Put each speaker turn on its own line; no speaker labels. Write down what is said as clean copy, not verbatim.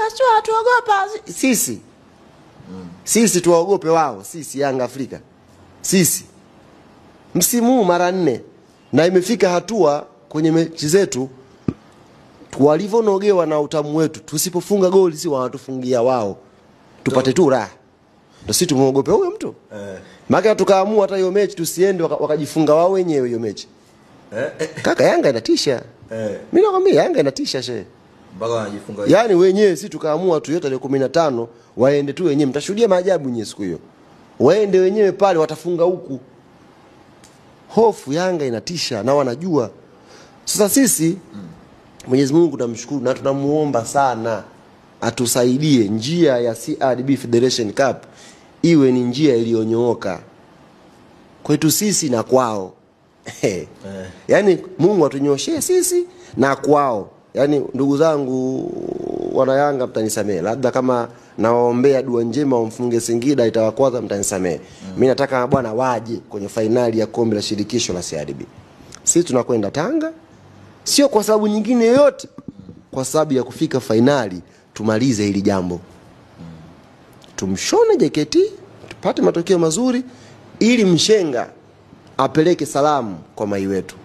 Yanga sio atuogopa sisi. Sisi tuwaogope wao, sisi Yanga Afrika. Sisi msimu huu mara 4 na imefika hatua kwenye mechi zetu walivyonogewa na utamu wetu, tusipofunga goli si wanatufungia wao. Tupate tu raha. Ndio sisi tumuogope huyo mtu. Maana tukaamua hata hiyo mechi tusiende wakajifunga wao wenyewe hiyo mechi. Kaka Yanga inatisha. Mimi nakwambia Yanga inatisha shehe.
Mpaka wanajifunga.
Yaani wenyewe si tukaamua tu yote ile 15 waende tu wenyewe, mtashuhudia maajabu nyinyi siku hiyo. Waende wenyewe pale watafunga huku. Hofu Yanga inatisha na wanajua. Sasa sisi Mwenyezi Mungu tunamshukuru na tunamuomba sana atusaidie njia ya CRDB Federation Cup iwe ni njia iliyonyooka kwetu sisi na kwao. Yaani Mungu atunyoshee sisi na kwao. Yaani ndugu zangu wana Yanga mtanisamee. Labda kama nawaombea dua njema wamfunge Singida itawakwaza mtanisamee. Mimi nataka bwana waje kwenye finali ya kombe la shirikisho la CRDB. Sisi tunakwenda Tanga sio kwa sababu nyingine yoyote, kwa sababu ya kufika finali tumalize hili jambo. Tumshone JKT, tupate matokeo mazuri ili Mshenga apeleke salamu kwa mai wetu.